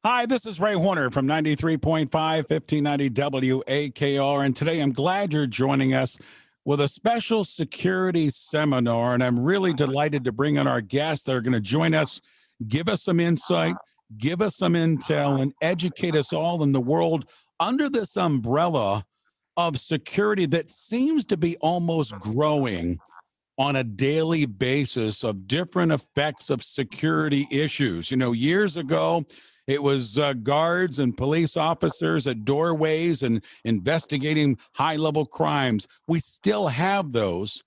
Hi, this is Ray Horner from 93.5, 1590 WAKR. And today I'm glad you're joining us with a special security seminar. And I'm really delighted to bring in our guests that are going to join us, give us some insight, give us some intel, and educate us all in the world under this umbrella of security that seems to be almost growing on a daily basis of different effects of security issues. You know, years ago, it was guards and police officers at doorways and investigating high level crimes. We still have those.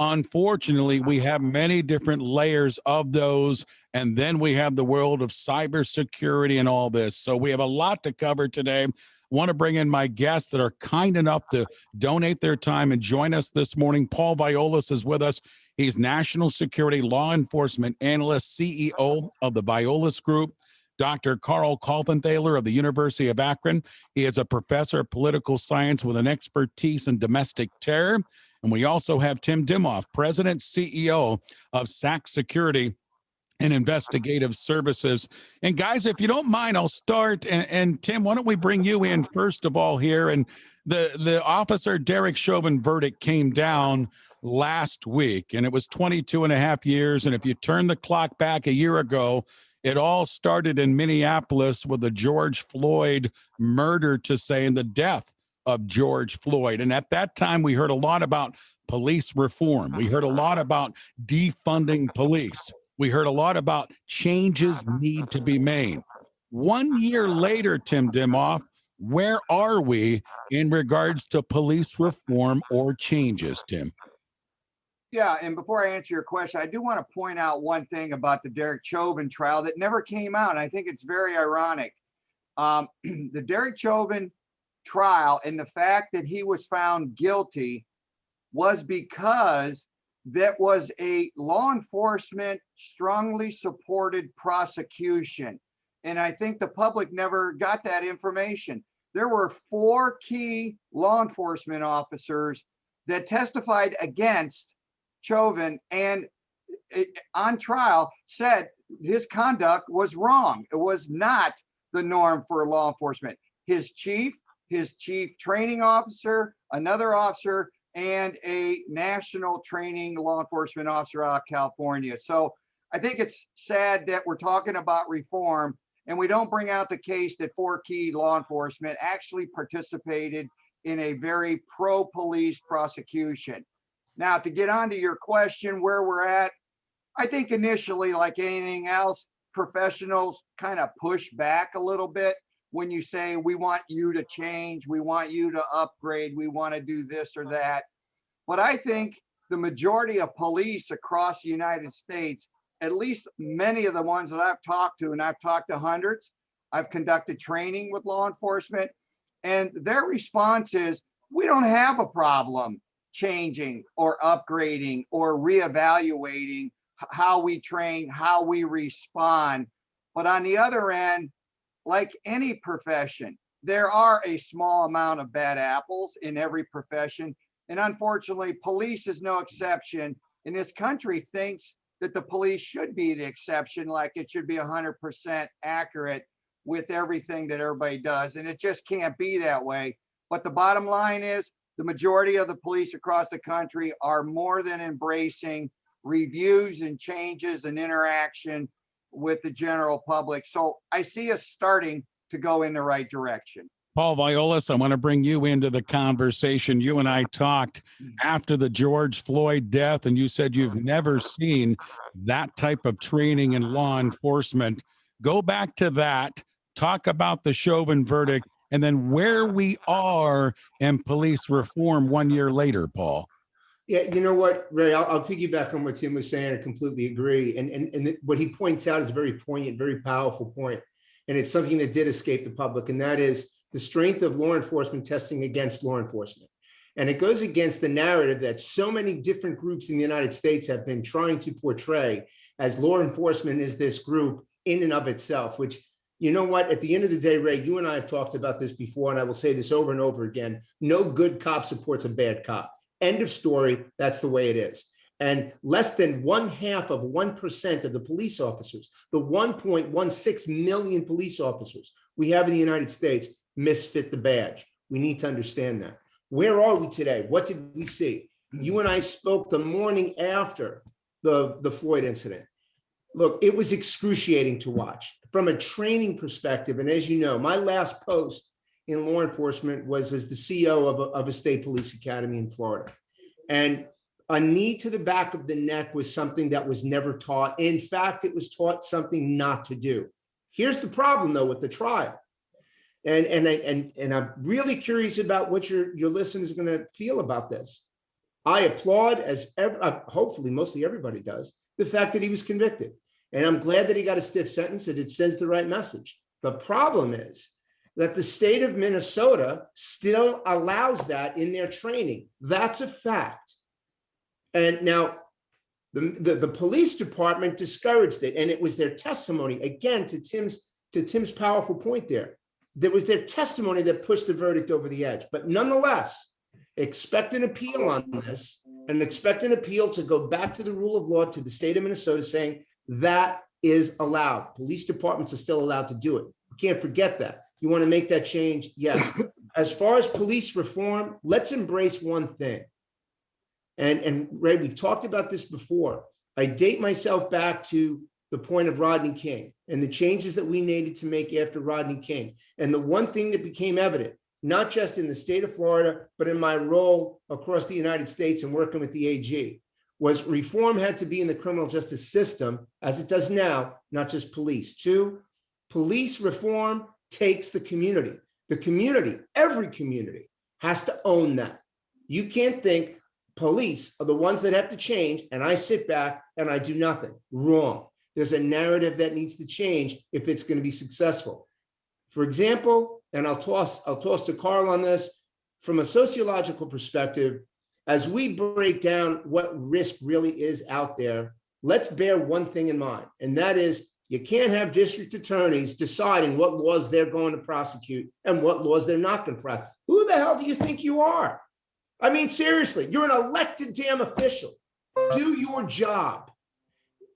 Unfortunately, we have many different layers of those. And then we have the world of cybersecurity and all this. So we have a lot to cover today. Want to bring in my guests that are kind enough to donate their time and join us this morning. Paul Viollis is with us. He's National Security Law Enforcement Analyst, CEO of the Viollis Group. Dr. Karl Kaltenthaler of the University of Akron. He is a professor of political science with an expertise in domestic terror. And we also have Tim Dimoff, President, CEO of SACS Security and Investigative Services. And guys, if you don't mind, I'll start. And Tim, why don't we bring you in first of all here? And the Officer Derek Chauvin verdict came down last week, and it was 22 and a half years. And if you turn the clock back a year ago, it all started in Minneapolis with the George Floyd murder, to say, and the death of George Floyd. And at that time, we heard a lot about police reform. We heard a lot about defunding police. We heard a lot about changes need to be made. 1 year later, Tim Dimoff, where are we in regards to police reform or changes, Tim? Yeah, and before I answer your question, I do want to point out one thing about the Derek Chauvin trial that never came out. And I think it's very ironic. The Derek Chauvin trial and the fact that he was found guilty was because that was a law enforcement strongly supported prosecution. And I think the public never got that information. There were 4 key law enforcement officers that testified against Chauvin, and on trial said his conduct was wrong. It was not the norm for law enforcement. His chief training officer, another officer, and a national training law enforcement officer out of California. So I think it's sad that we're talking about reform and we don't bring out the case that 4 key law enforcement actually participated in a very pro-police prosecution. Now, to get on to your question, where we're at, I think initially, like anything else, professionals kind of push back a little bit when you say, we want you to change, we want you to upgrade, we want to do this or that. But I think the majority of police across the United States, at least many of the ones that I've talked to, and I've talked to hundreds, I've conducted training with law enforcement, and their response is, we don't have a problem changing or upgrading or reevaluating how we train, how we respond. But on the other end, like any profession, there are a small amount of bad apples in every profession. And unfortunately, police is no exception. And this country thinks that the police should be the exception, like it should be 100% accurate with everything that everybody does. And it just can't be that way. But the bottom line is, the majority of the police across the country are more than embracing reviews and changes and interaction with the general public. So I see us starting to go in the right direction. Paul Viollis, I want to bring you into the conversation. You and I talked after the George Floyd death, and you said you've never seen that type of training in law enforcement. Go back to that, talk about the Chauvin verdict, and then where we are in police reform 1 year later, Paul. Yeah, you know what, Ray, I'll piggyback on what Tim was saying. I completely agree. And what he points out is a very poignant, very powerful point. And it's something that did escape the public, and that is the strength of law enforcement testing against law enforcement. And it goes against the narrative that so many different groups in the United States have been trying to portray as law enforcement is this group in and of itself, which, you know what, at the end of the day, Ray, you and I have talked about this before, and I will say this over and over again. No good cop supports a bad cop. End of story. That's the way it is. And less than 0.5% of the police officers, the 1.16 million police officers we have in the United States, misfit the badge. We need to understand that. Where are we today? What did we see? You and I spoke the morning after the Floyd incident. Look, it was excruciating to watch from a training perspective. And as you know, my last post in law enforcement was as the CEO of a state police academy in Florida. And a knee to the back of the neck was something that was never taught. In fact, it was taught something not to do. Here's the problem, though, with the trial. And I'm really curious about what your listeners are going to feel about this. I applaud, hopefully mostly everybody does, the fact that he was convicted. And I'm glad that he got a stiff sentence and it sends the right message. The problem is that the state of Minnesota still allows that in their training. That's a fact. And now the police department discouraged it, and it was their testimony, again, to Tim's powerful point there. There was their testimony that pushed the verdict over the edge. But nonetheless, expect an appeal on this, and expect an appeal to go back to the rule of law, to the state of Minnesota, saying that is allowed. Police departments are still allowed to do it. You can't forget that. You want to make that change? Yes. As far as police reform, let's embrace one thing. And Ray, we've talked about this before. I date myself back to the point of Rodney King and the changes that we needed to make after Rodney King. And the one thing that became evident, not just in the state of Florida, but in my role across the United States and working with the AG, was reform had to be in the criminal justice system, as it does now, not just police. 2, police reform takes the community. The community, every community, has to own that. You can't think police are the ones that have to change, and I sit back and I do nothing. Wrong. There's a narrative that needs to change if it's going to be successful. For example, and I'll toss to Karl on this, from a sociological perspective, as we break down what risk really is out there, let's bear one thing in mind, and that is you can't have district attorneys deciding what laws they're going to prosecute and what laws they're not going to prosecute. Who the hell do you think you are? I mean, seriously, you're an elected damn official. Do your job.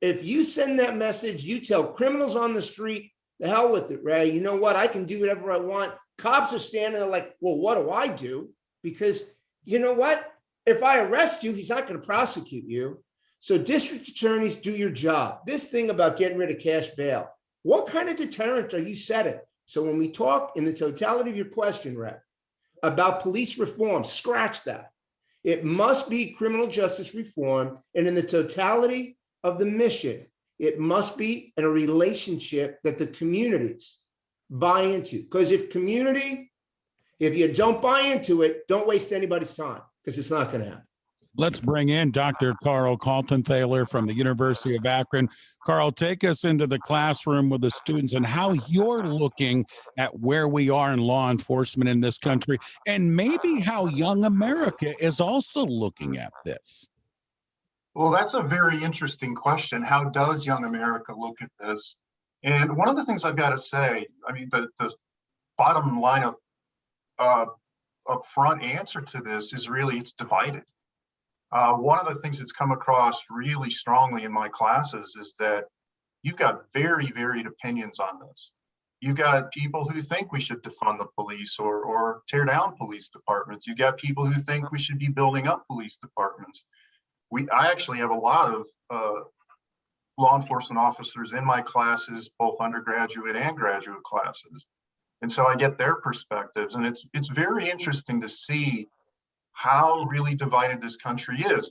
If you send that message, you tell criminals on the street, the hell with it, Ray. You know what? I can do whatever I want. Cops are standing there like, well, what do I do? Because you know what? If I arrest you, he's not going to prosecute you. So district attorneys, do your job. This thing about getting rid of cash bail, what kind of deterrent are you setting? So when we talk in the totality of your question, Ray, about police reform, scratch that. It must be criminal justice reform. And in the totality of the mission, it must be in a relationship that the communities buy into. Because if you don't buy into it, don't waste anybody's time, because it's not going to happen. Let's bring in Dr. Karl Kaltenthaler from the University of Akron. Karl, take us into the classroom with the students and how you're looking at where we are in law enforcement in this country, and maybe how young America is also looking at this. Well, that's a very interesting question. How does young America look at this? And one of the things I've got to say, I mean, the bottom line of upfront answer to this is really it's divided. One of the things that's come across really strongly in my classes is that you've got very varied opinions on this. You've got people who think we should defund the police or tear down police departments. You've got people who think we should be building up police departments. I actually have a lot of law enforcement officers in my classes, both undergraduate and graduate classes. And so I get their perspectives, and it's very interesting to see how really divided this country is.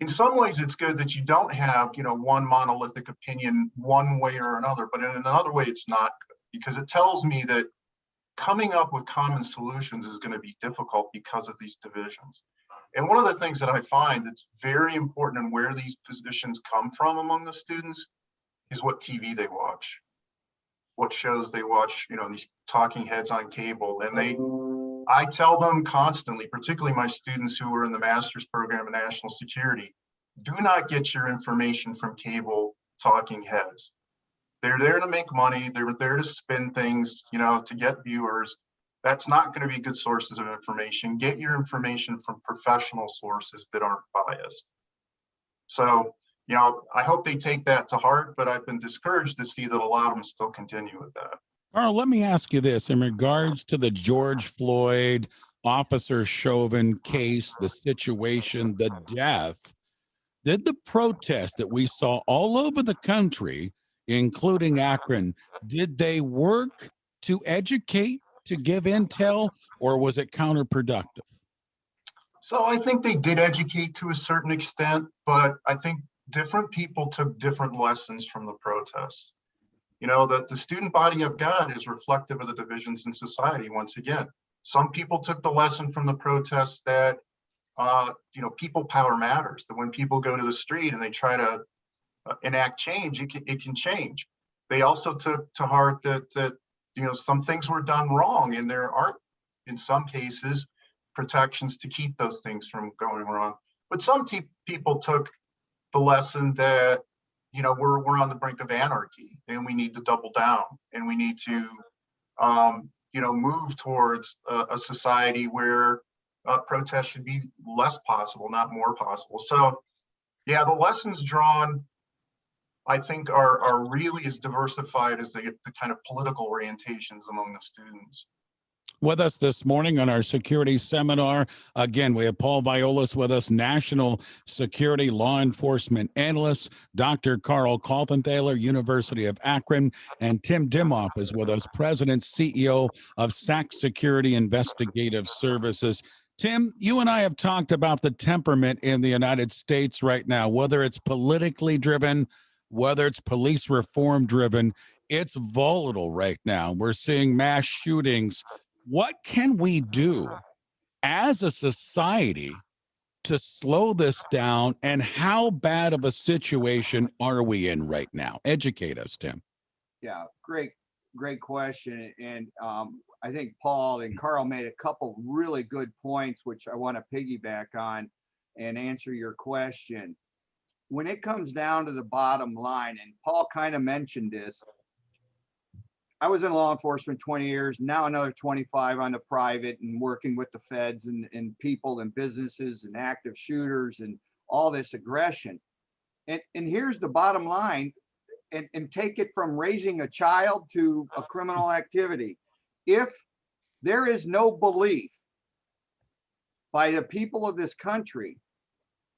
In some ways, it's good that you don't have, one monolithic opinion one way or another, but in another way, it's not good, because it tells me that coming up with common solutions is going to be difficult because of these divisions. And one of the things that I find that's very important in where these positions come from among the students is what TV they watch, what shows they watch, these talking heads on cable. And I tell them constantly, particularly my students who are in the master's program in national security, do not get your information from cable talking heads. They're there to make money. They're there to spin things, to get viewers. That's not going to be good sources of information. Get your information from professional sources that aren't biased. So, I hope they take that to heart, but I've been discouraged to see that a lot of them still continue with that. Karl, let me ask you this in regards to the George Floyd, Officer Chauvin case, the situation, the death. Did the protest that we saw all over the country, including Akron, did they work to educate, to give intel, or was it counterproductive? So I think they did educate to a certain extent, but I think different people took different lessons from the protests. The student body of God is reflective of the divisions in society. Once again, some people took the lesson from the protests that, people power matters, that when people go to the street and they try to enact change, it can change. They also took to heart that some things were done wrong, and there aren't, in some cases, protections to keep those things from going wrong. But some people took the lesson that, we're on the brink of anarchy, and we need to double down, and we need to, move towards a society where protest should be less possible, not more possible. So, yeah, the lessons drawn, I think, are really as diversified as the kind of political orientations among the students. With us this morning on our security seminar, again, we have Paul Viollis with us, National Security Law Enforcement Analyst, Dr. Karl Kaltenthaler, University of Akron, and Tim Dimoff is with us, President, CEO of SACS Security Investigative Services. Tim, you and I have talked about the temperament in the United States right now, whether it's politically driven, whether it's police reform driven. It's volatile right now. We're seeing mass shootings. What can we do as a society to slow this down, and how bad of a situation are we in right now? Educate us, Tim. Yeah, great question. And I think Paul and Karl made a couple really good points, which I want to piggyback on and answer your question. When it comes down to the bottom line, and Paul kind of mentioned this, I was in law enforcement 20 years, now another 25 on the private, and working with the feds and people and businesses and active shooters and all this aggression. And here's the bottom line, and take it from raising a child to a criminal activity. If there is no belief by the people of this country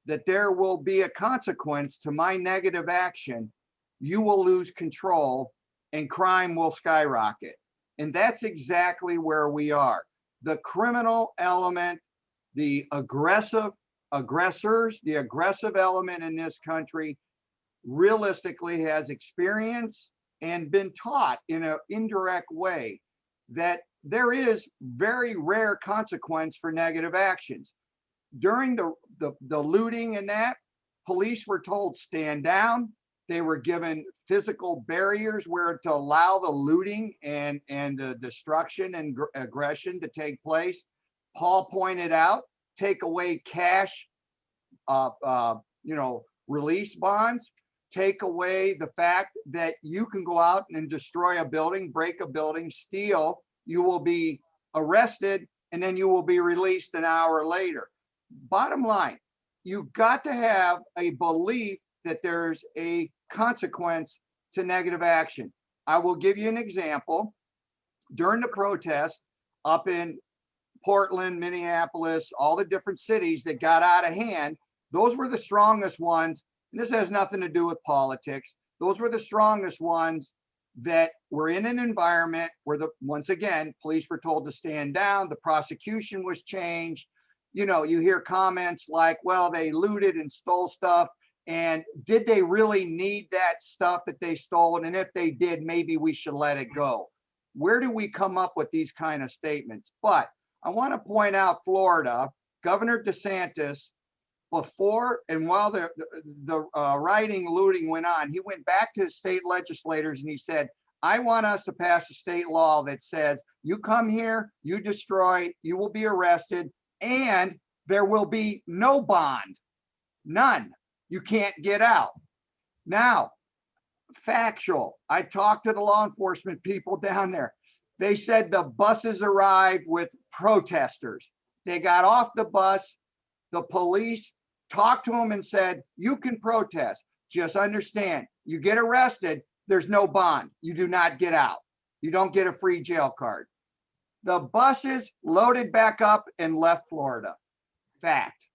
that there will be a consequence to my negative action, you will lose control and crime will skyrocket. And that's exactly where we are. The criminal element, the aggressors, the aggressive element in this country realistically has experienced and been taught in an indirect way that there is very rare consequence for negative actions. During the looting and that, police were told stand down. They were given physical barriers where to allow the looting and the destruction and aggression to take place. Paul pointed out, take away cash, release bonds, take away the fact that you can go out and destroy a building, break a building, steal, you will be arrested, and then you will be released an hour later. Bottom line, you've got to have a belief that there's a consequence to negative action. I will give you an example. During the protest up in Portland, Minneapolis, all the different cities that got out of hand, those were the strongest ones. And this has nothing to do with politics. Those were the strongest ones that were in an environment where once again, police were told to stand down. The prosecution was changed. You hear comments like, well, they looted and stole stuff. And did they really need that stuff that they stole? And if they did, maybe we should let it go. Where do we come up with these kind of statements? But I want to point out Florida, Governor DeSantis, before and while the rioting, looting went on, he went back to his state legislators and he said, I want us to pass a state law that says, you come here, you destroy, you will be arrested, and there will be no bond, none. You can't get out. Now, factual, I talked to the law enforcement people down there. They said the buses arrived with protesters. They got off the bus. The police talked to them and said, you can protest. Just understand, you get arrested, there's no bond. You do not get out. You don't get a free jail card. The buses loaded back up and left Florida. Fact.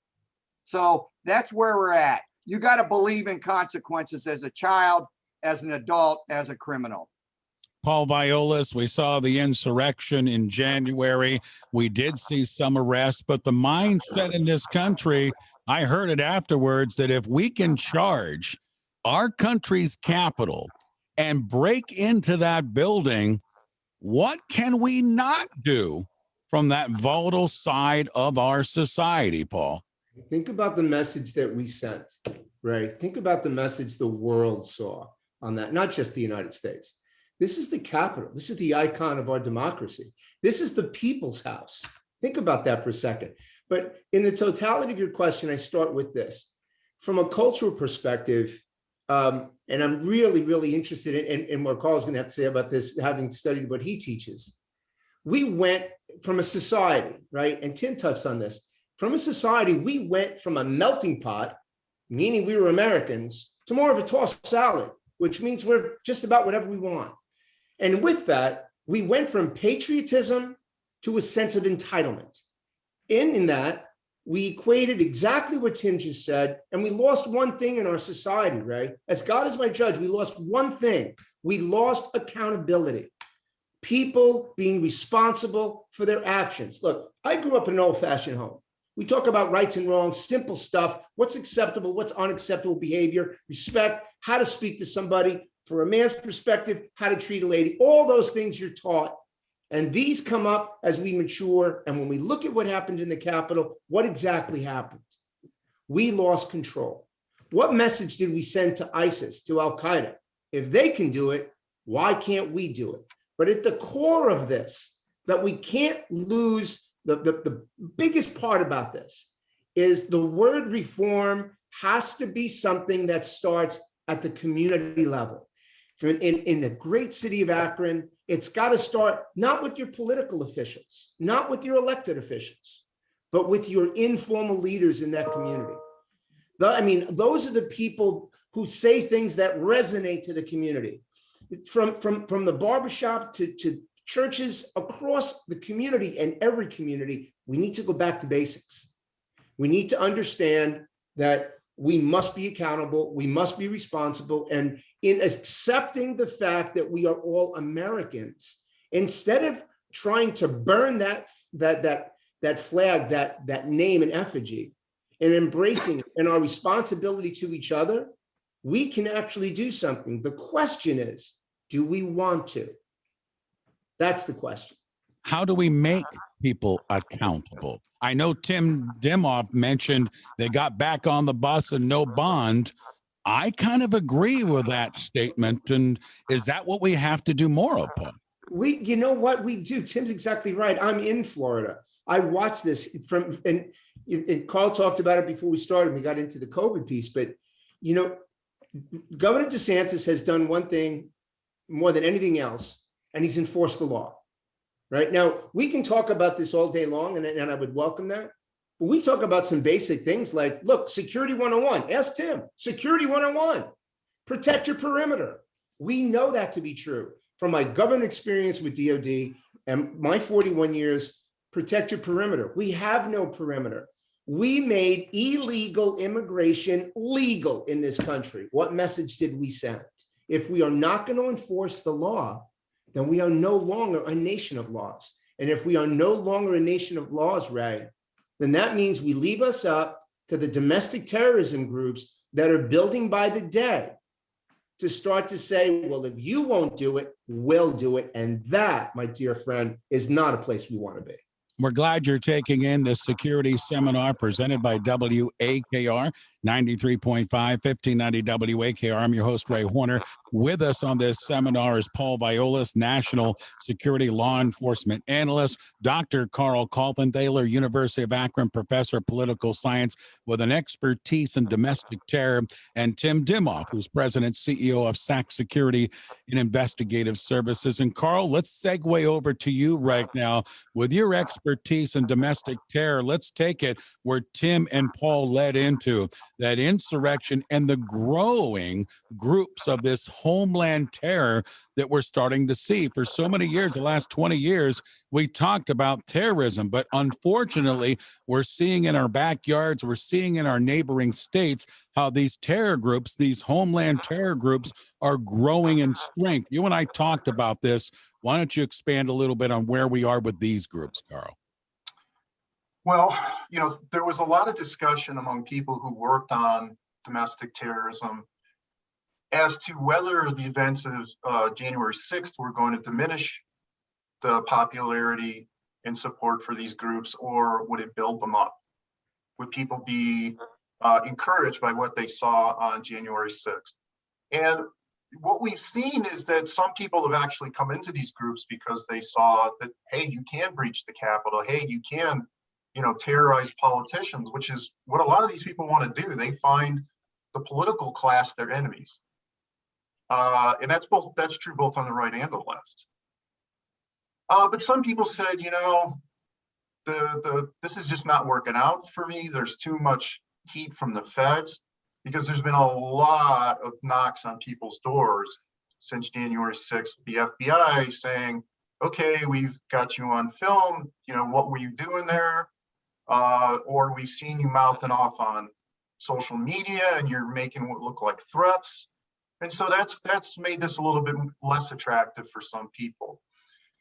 So that's where we're at. You got to believe in consequences as a child, as an adult, as a criminal. Paul Viollis, we saw the insurrection in January. We did see some arrests, but the mindset in this country, I heard it afterwards, that if we can charge our country's capital and break into that building, what can we not do from that volatile side of our society, Paul? Think about the message that we sent, right? Think about the message the world saw on that, not just the United States. This is the capital. This is the icon of our democracy. This is the people's house. Think about that for a second. But in the totality of your question, I start with this. From a cultural perspective, and I'm really, really interested in what Karl's going to have to say about this, having studied what he teaches. We went from a society, right? And Tim touched on this. From a society, we went from a melting pot, meaning we were Americans, to more of a tossed salad, which means we're just about whatever we want. And with that, we went from patriotism to a sense of entitlement. In that, we equated exactly what Tim just said, and we lost one thing in our society, right? As God is my judge, we lost one thing. We lost accountability. People being responsible for their actions. Look, I grew up in an old-fashioned home. We talk about rights and wrongs, simple stuff, what's acceptable, what's unacceptable behavior, respect, how to speak to somebody, from a man's perspective, how to treat a lady, all those things you're taught. And these come up as we mature. And when we look at what happened in the Capitol, what exactly happened? We lost control. What message did we send to ISIS, to Al-Qaeda? If they can do it, why can't we do it? But at the core of this, that we can't lose, the biggest part about this is the word reform has to be something that starts at the community level. In the great city of Akron, it's got to start not with your political officials, not with your elected officials, but with your informal leaders in that community. Those are the people who say things that resonate to the community. From the barbershop to churches across the community and every community, we need to go back to basics. We need to understand that we must be accountable, we must be responsible, and in accepting the fact that we are all Americans, instead of trying to burn that flag, that name and effigy, and embracing it and our responsibility to each other, we can actually do something. The question is, do we want to? That's the question. How do we make people accountable? I know Tim Dimoff mentioned they got back on the bus and no bond. I kind of agree with that statement. And is that what we have to do more of, Paul? You know what we do? Tim's exactly right. I'm in Florida. I watched this and Karl talked about it before we started. We got into the COVID piece, but Governor DeSantis has done one thing more than anything else, and he's enforced the law. Right now, we can talk about this all day long, and I would welcome that. But we talk about some basic things like, look, security 101. Ask Tim. Security 101. Protect your perimeter. We know that to be true. From my government experience with DOD and my 41 years, protect your perimeter. We have no perimeter. We made illegal immigration legal in this country. What message did we send? If we are not going to enforce the law, then we are no longer a nation of laws. And if we are no longer a nation of laws, Ray, then that means we leave us up to the domestic terrorism groups that are building by the day to start to say, well, if you won't do it, we'll do it. And that, my dear friend, is not a place we want to be. We're glad you're taking in this security seminar presented by WAKR 93.5, 1590 WAKR. I'm your host, Ray Horner. With us on this seminar is Paul Viollis, National Security Law Enforcement Analyst, Dr. Karl Kaltenthaler, University of Akron Professor of Political Science with an expertise in domestic terror, and Tim Dimoff, who's President, CEO of SACS Security and Investigative Services. And Karl, let's segue over to you right now. With your expertise in domestic terror, let's take it where Tim and Paul led into that insurrection and the growing groups of this homeland terror that we're starting to see. For so many years, the last 20 years, we talked about terrorism, but unfortunately, we're seeing in our backyards, we're seeing in our neighboring states how these terror groups, these homeland terror groups, are growing in strength. You and I talked about this. Why don't you expand a little bit on where we are with these groups, Karl? Well, there was a lot of discussion among people who worked on domestic terrorism as to whether the events of January 6th were going to diminish the popularity and support for these groups, or would it build them up? Would people be encouraged by what they saw on January 6th? And what we've seen is that some people have actually come into these groups because they saw that, hey, you can breach the Capitol. Hey, you can terrorize politicians, which is what a lot of these people want to do. They find the political class their enemies. And that's true both on the right and the left. But some people said, this is just not working out for me. There's too much heat from the feds, because there's been a lot of knocks on people's doors since January 6th, the FBI saying, okay, we've got you on film, what were you doing there? Or we've seen you mouthing off on social media and you're making what look like threats. And so that's made this a little bit less attractive for some people.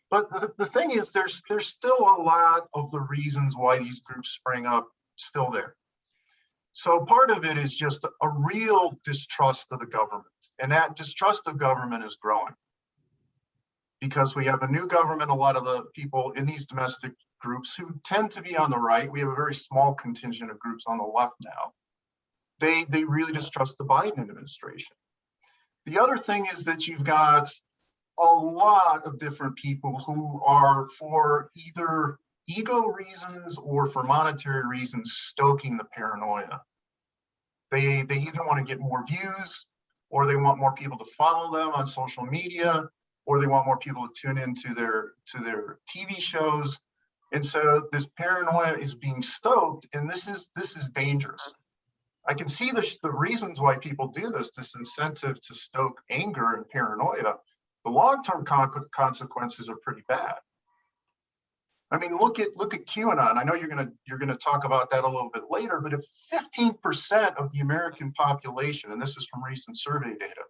But the thing is, there's still a lot of the reasons why these groups sprang up still there. So part of it is just a real distrust of the government. And that distrust of government is growing because we have a new government. A lot of the people in these domestic groups who tend to be on the right, we have a very small contingent of groups on the left now. They really distrust the Biden administration. The other thing is that you've got a lot of different people who are, for either ego reasons or for monetary reasons, stoking the paranoia. They either want to get more views, or they want more people to follow them on social media, or they want more people to tune into their TV shows. And so this paranoia is being stoked, and this is dangerous. I can see the reasons why people do this incentive to stoke anger and paranoia. The long-term consequences are pretty bad. I mean, look at QAnon. I know you're gonna talk about that a little bit later, but if 15% of the American population, and this is from recent survey data,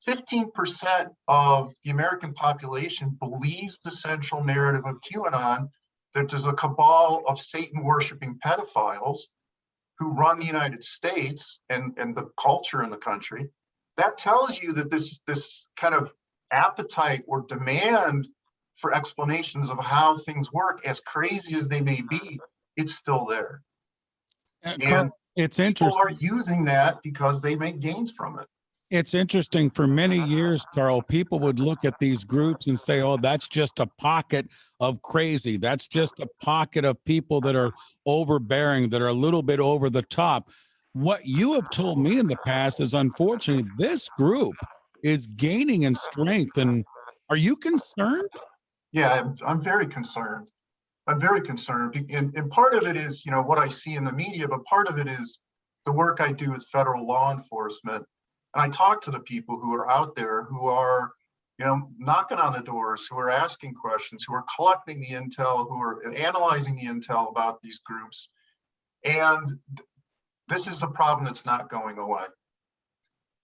15% of the American population believes the central narrative of QAnon, that there's a cabal of Satan-worshiping pedophiles who run the United States and the culture in the country, that tells you that this kind of appetite or demand for explanations of how things work, as crazy as they may be, it's still there. And it's interesting. People are using that because they make gains from it. It's interesting. For many years, Karl, people would look at these groups and say, oh, that's just a pocket of crazy. That's just a pocket of people that are overbearing, that are a little bit over the top. What you have told me in the past is, unfortunately, this group is gaining in strength. And are you concerned? Yeah, I'm very concerned. I'm very concerned. And part of it is, what I see in the media, but part of it is the work I do with federal law enforcement. And I talk to the people who are out there who are, knocking on the doors, who are asking questions, who are collecting the intel, who are analyzing the intel about these groups. And this is a problem that's not going away.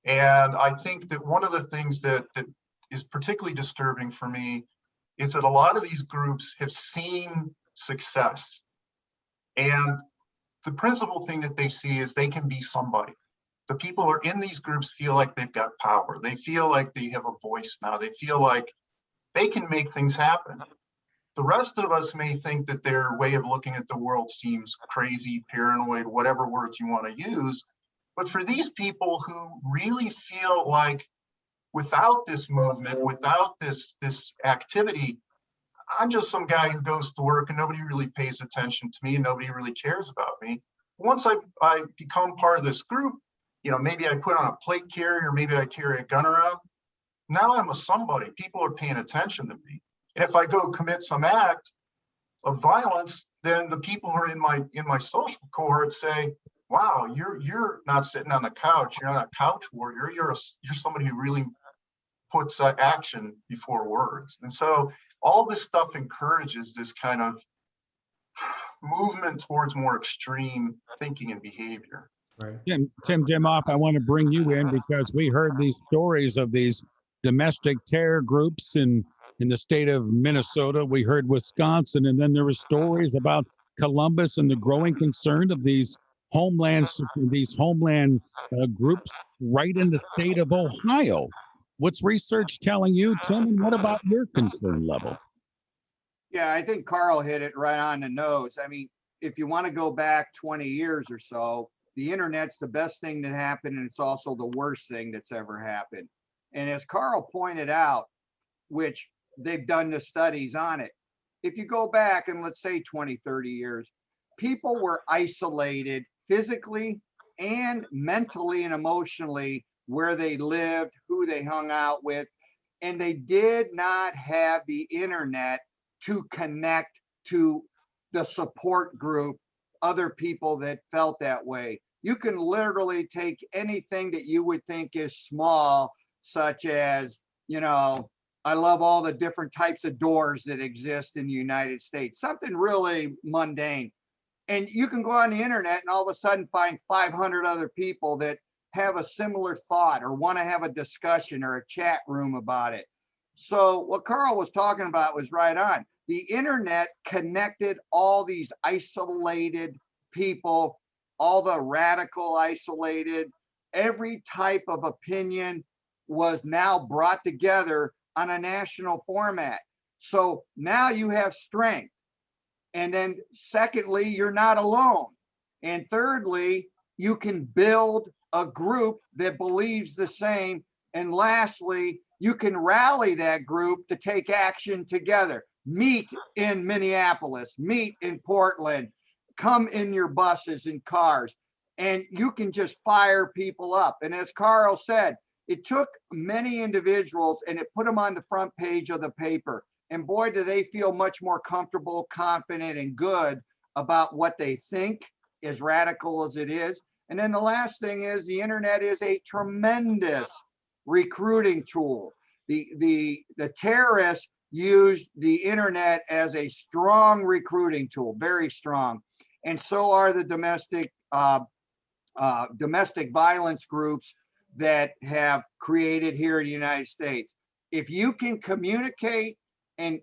And I think that one of the things that is particularly disturbing for me is that a lot of these groups have seen success. And the principal thing that they see is they can be somebody. The people who are in these groups feel like they've got power. They feel like they have a voice now. They feel like they can make things happen. The rest of us may think that their way of looking at the world seems crazy, paranoid, whatever words you want to use. But for these people who really feel like without this movement, without this activity, I'm just some guy who goes to work and nobody really pays attention to me and nobody really cares about me. Once I become part of this group, you know, maybe I put on a plate carrier, maybe I carry a gun around. Now I'm a somebody. People are paying attention to me. And if I go commit some act of violence, then the people who are in my social cohort say, wow, you're not sitting on the couch. You're not a couch warrior. You're somebody who really puts action before words. And so all this stuff encourages this kind of movement towards more extreme thinking and behavior. Right. Tim Dimoff, I want to bring you in because we heard these stories of these domestic terror groups in the state of Minnesota. We heard Wisconsin, and then there were stories about Columbus and the growing concern of these homeland groups right in the state of Ohio. What's research telling you, Tim, and what about your concern level? Yeah, I think Karl hit it right on the nose. I mean, if you want to go back 20 years or so, the internet's the best thing that happened, and it's also the worst thing that's ever happened. And as Karl pointed out, which they've done the studies on it, if you go back and let's say 20, 30 years, people were isolated physically and mentally and emotionally where they lived, who they hung out with, and they did not have the internet to connect to the support group, other people that felt that way. You can literally take anything that you would think is small, such as, you know, I love all the different types of doors that exist in the United States, something really mundane. And you can go on the internet and all of a sudden find 500 other people that have a similar thought or want to have a discussion or a chat room about it. So what Karl was talking about was right on. The internet connected all these isolated people, all the radical isolated, every type of opinion was now brought together on a national format. So now you have strength. And then secondly, you're not alone. And thirdly, you can build a group that believes the same. And lastly, you can rally that group to take action together. Meet in Minneapolis, meet in Portland, come in your buses and cars, and you can just fire people up. And as Karl said, it took many individuals and it put them on the front page of the paper. And boy, do they feel much more comfortable, confident, and good about what they think, as radical as it is. And then the last thing is the internet is a tremendous recruiting tool. The terrorists used the internet as a strong recruiting tool, very strong. And so are the domestic violence groups that have created here in the United States. If you can communicate and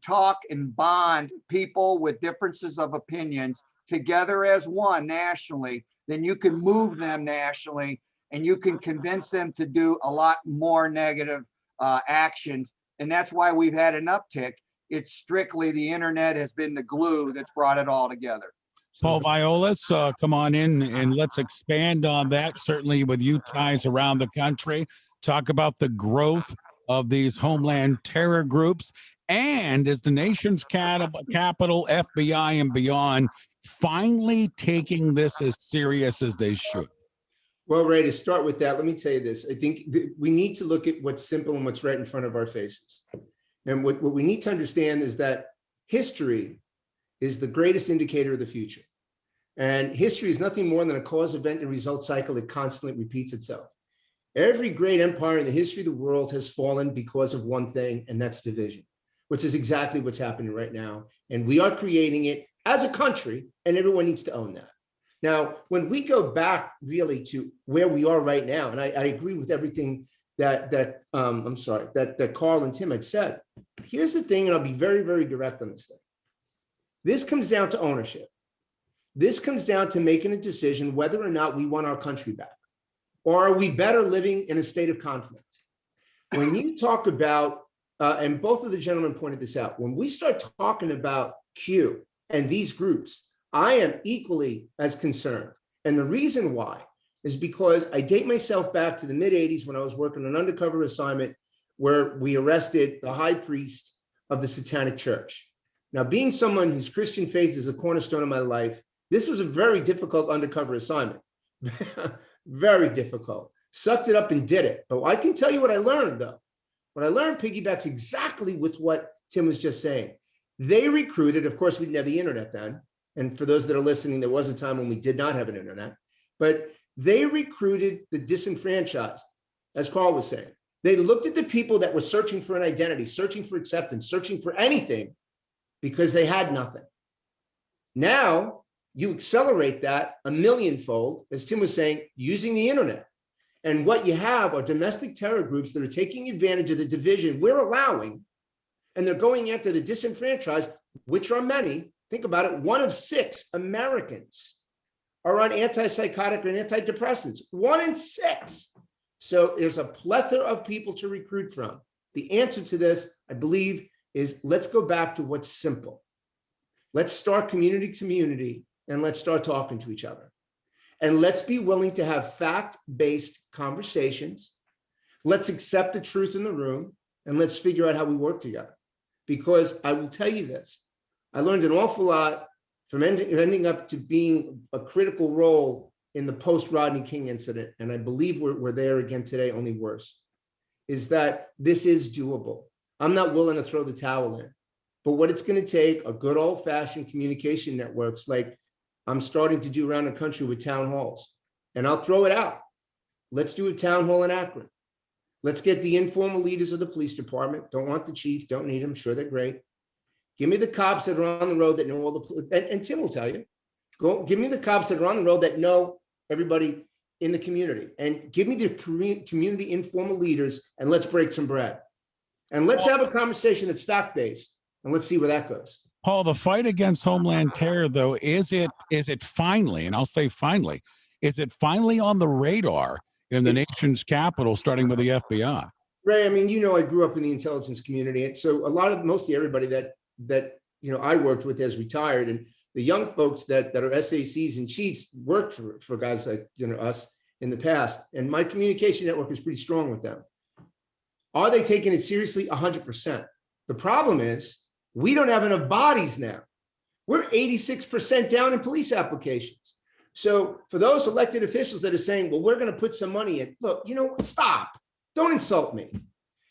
talk and bond people with differences of opinions together as one nationally, then you can move them nationally and you can convince them to do a lot more negative actions. And that's why we've had an uptick. It's strictly the internet has been the glue that's brought it all together. Paul Viollis, come on in and let's expand on that, certainly with you ties around the country. Talk about the growth of these homeland terror groups, and is the nation's capital, FBI and beyond, finally taking this as serious as they should? Well, Ray, to start with that, let me tell you this. I think we need to look at what's simple and what's right in front of our faces. And what we need to understand is that history is the greatest indicator of the future. And history is nothing more than a cause, event, and result cycle that constantly repeats itself. Every great empire in the history of the world has fallen because of one thing, and that's division, which is exactly what's happening right now. And we are creating it as a country, and everyone needs to own that. Now, when we go back really to where we are right now, and I agree with everything that Karl and Tim had said. Here's the thing, and I'll be very, very direct on this thing. This comes down to ownership. This comes down to making a decision whether or not we want our country back, or are we better living in a state of conflict? When you talk about, and both of the gentlemen pointed this out, when we start talking about Q and these groups, I am equally as concerned. And the reason why is because I date myself back to the mid-'80s when I was working an undercover assignment where we arrested the high priest of the Satanic Church. Now, being someone whose Christian faith is a cornerstone of my life, this was a very difficult undercover assignment. Very difficult. Sucked it up and did it. But I can tell you what I learned, though. What I learned piggybacks exactly with what Tim was just saying. They recruited, of course, we didn't have the internet then. And for those that are listening, there was a time when we did not have an internet. But they recruited the disenfranchised, as Karl was saying. They looked at the people that were searching for an identity, searching for acceptance, searching for anything because they had nothing. Now, you accelerate that a millionfold, as Tim was saying, using the internet. And what you have are domestic terror groups that are taking advantage of the division we're allowing, and they're going after the disenfranchised, which are many. Think about it, 1 of 6 Americans are on antipsychotic and antidepressants, 1 in 6. So there's a plethora of people to recruit from. The answer to this, I believe, is let's go back to what's simple. Let's start community to community, and let's start talking to each other. And let's be willing to have fact-based conversations. Let's accept the truth in the room, and let's figure out how we work together. Because I will tell you this, I learned an awful lot from ending up to being a critical role in the post-Rodney King incident, and I believe we're there again today, only worse, is that this is doable. I'm not willing to throw the towel in, but what it's going to take are good old-fashioned communication networks like I'm starting to do around the country with town halls. And I'll throw it out. Let's do a town hall in Akron. Let's get the informal leaders of the police department. Don't want the chief, don't need them. Sure, they're great. Give me the cops that are on the road that know all the, and Tim will tell you, give me the cops that are on the road that know everybody in the community, and give me the community informal leaders, and let's break some bread. And let's have a conversation that's fact-based, and let's see where that goes. Paul, the fight against Homeland Terror, though, is it finally, and I'll say finally, is it finally on the radar in the nation's capital, starting with the FBI? Ray, I mean, you know, I grew up in the intelligence community, and so mostly everybody that you know I worked with has retired, and the young folks that are SACs and chiefs worked for guys like us in the past, and my communication network is pretty strong with them. Are they taking it seriously? 100%. The problem is we don't have enough bodies now. We're 86% down in police applications. So for those elected officials that are saying, well, we're going to put some money in, look, stop. Don't insult me.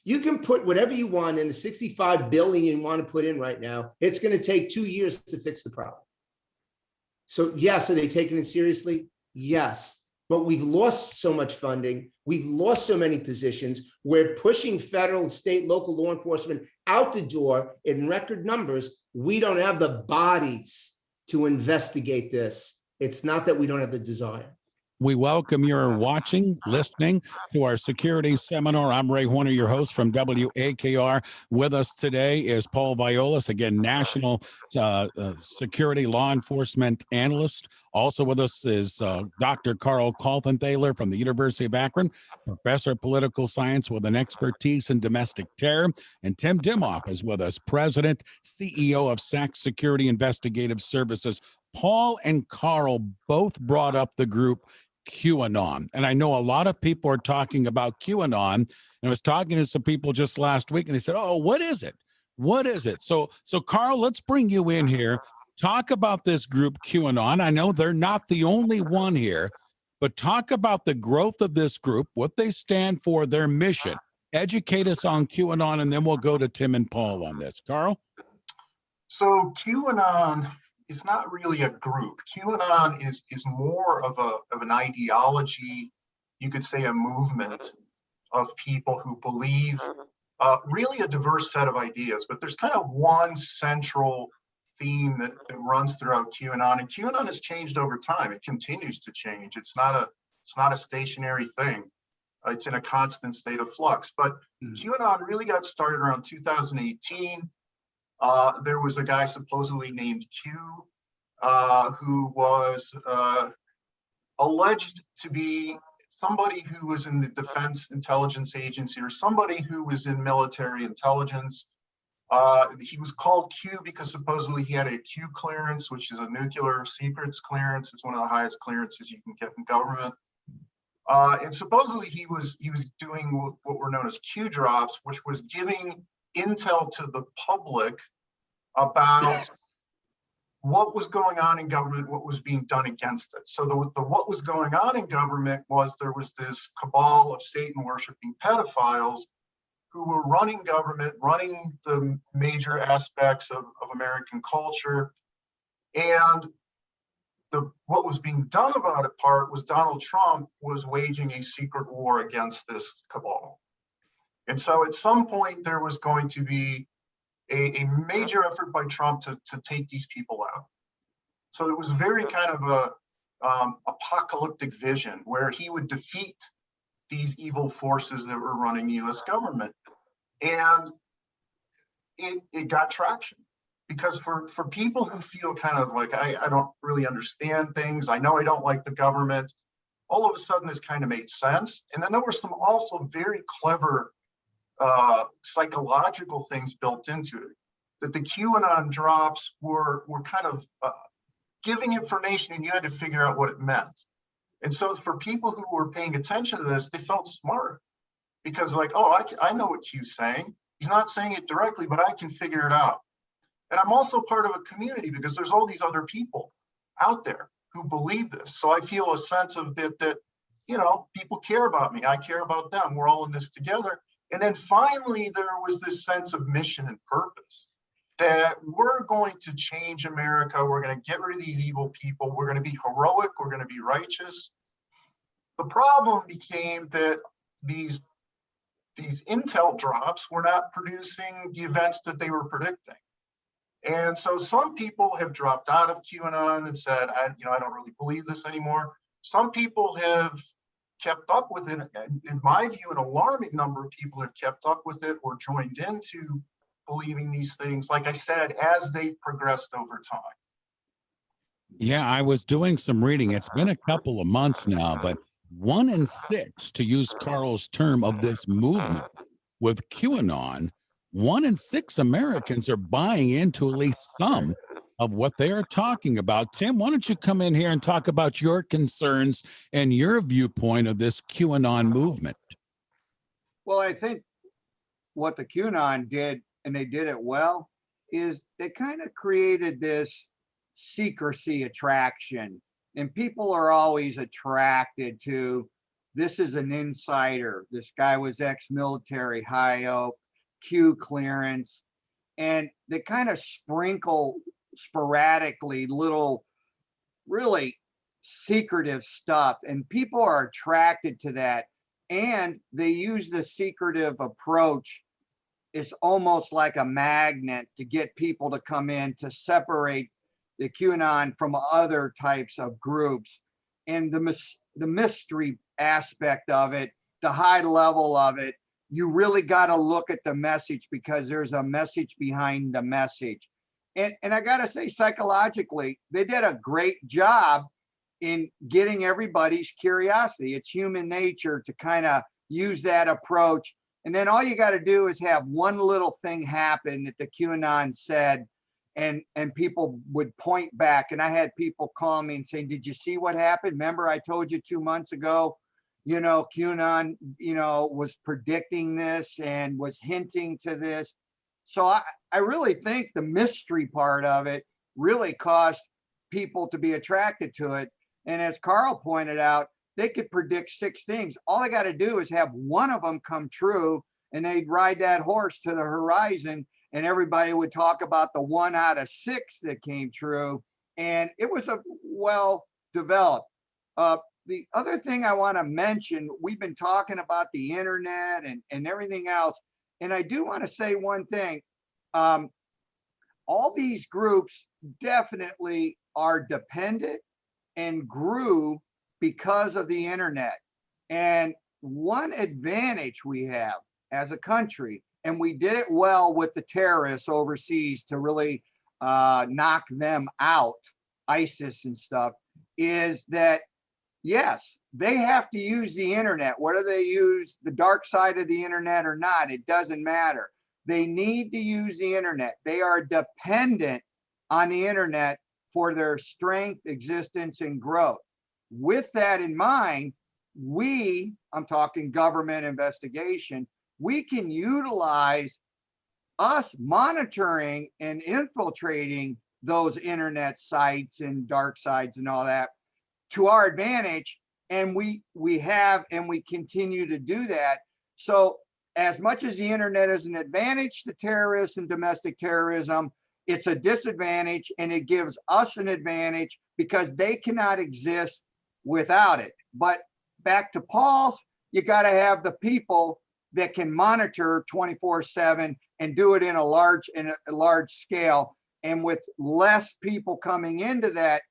You can put whatever you want in the $65 billion you want to put in right now. It's going to take 2 years to fix the problem. So yes, are they taking it seriously? Yes. But we've lost so much funding. We've lost so many positions. We're pushing federal, state, local law enforcement out the door in record numbers. We don't have the bodies to investigate this. It's not that we don't have the desire. We welcome your watching, listening to our security seminar. I'm Ray Horner, your host from WAKR. With us today is Paul Viollis, again, national security law enforcement analyst. Also with us is Dr. Karl Kaltenthaler from the University of Akron, professor of political science with an expertise in domestic terror. And Tim Dimoff is with us, president, CEO of SACS Security Investigative Services. Paul and Karl both brought up the group QAnon. And I know a lot of people are talking about QAnon. And I was talking to some people just last week, and they said, oh, what is it? What is it? So Karl, let's bring you in here. Talk about this group QAnon. I know they're not the only one here, but talk about the growth of this group, what they stand for, their mission. Educate us on QAnon, and then we'll go to Tim and Paul on this. Karl? So QAnon is not really a group. QAnon is more of an ideology, you could say a movement of people who believe really a diverse set of ideas, but there's kind of one central theme that runs throughout QAnon, and QAnon has changed over time. It continues to change. It's not a stationary thing. It's in a constant state of flux, but QAnon really got started around 2018. There was a guy supposedly named Q, who was alleged to be somebody who was in the Defense Intelligence Agency or somebody who was in military intelligence. He was called Q because supposedly he had a Q clearance, which is a nuclear secrets clearance. It's one of the highest clearances you can get in government. And supposedly he was doing what were known as Q drops, which was giving intel to the public about what was going on in government, what was being done against it. So the what was going on in government was there was this cabal of Satan worshiping pedophiles who were running government, running the major aspects of American culture. And what was being done about it part was Donald Trump was waging a secret war against this cabal. And so at some point there was going to be a major effort by Trump to take these people out. So it was very kind of a apocalyptic vision where he would defeat these evil forces that were running US government. And it got traction. Because for people who feel kind of like, I don't really understand things, I know I don't like the government, all of a sudden this kind of made sense. And then there were some also very clever psychological things built into it. That the QAnon drops were kind of giving information and you had to figure out what it meant. And so for people who were paying attention to this, they felt smart. Because like, oh, I know what Q's saying. He's not saying it directly, but I can figure it out. And I'm also part of a community because there's all these other people out there who believe this. So I feel a sense of that, you know, people care about me. I care about them. We're all in this together. And then finally, there was this sense of mission and purpose that we're going to change America. We're going to get rid of these evil people. We're going to be heroic. We're going to be righteous. The problem became that these intel drops were not producing the events that they were predicting. And so some people have dropped out of QAnon and said, I don't really believe this anymore. Some people have kept up with it. And in my view, an alarming number of people have kept up with it or joined into believing these things, like I said, as they progressed over time. Yeah, I was doing some reading. It's been a couple of months now, but 1 in 6, to use Karl's term, of this movement with QAnon, 1 in 6 Americans are buying into at least some of what they are talking about. Tim, why don't you come in here and talk about your concerns and your viewpoint of this QAnon movement? Well, I think what the QAnon did, and they did it well, is they kind of created this secrecy attraction. And people are always attracted to, this is an insider. This guy was ex-military, high up, Q clearance. And they kind of sprinkle sporadically little really secretive stuff. And people are attracted to that. And they use the secretive approach. It's almost like a magnet to get people to come in to separate the QAnon from other types of groups. And the mystery aspect of it, the high level of it, you really got to look at the message because there's a message behind the message. And I got to say, psychologically, they did a great job in getting everybody's curiosity. It's human nature to kind of use that approach. And then all you got to do is have one little thing happen that the QAnon said, and people would point back. And I had people call me and say, did you see what happened? Remember, I told you 2 months ago, QAnon, was predicting this and was hinting to this. So I really think the mystery part of it really caused people to be attracted to it. And as Karl pointed out, they could predict 6 things. All they got to do is have one of them come true, and they'd ride that horse to the horizon, and everybody would talk about the 1 out of 6 that came true. And it was a well developed. The other thing I want to mention, we've been talking about the internet and everything else. And I do want to say one thing. All these groups definitely are dependent and grew because of the internet. And one advantage we have as a country, and we did it well with the terrorists overseas to really knock them out, ISIS and stuff, is that, yes, they have to use the internet. Whether they use the dark side of the internet or not, it doesn't matter. They need to use the internet. They are dependent on the internet for their strength, existence, and growth. With that in mind, I'm talking government investigation, we can utilize us monitoring and infiltrating those internet sites and dark sites and all that to our advantage. And we continue to do that. So as much as the internet is an advantage to terrorists and domestic terrorism, it's a disadvantage, and it gives us an advantage because they cannot exist without it. But back to Paul's, you got to have the people that can monitor 24/7 and do it in a large scale. And with less people coming into that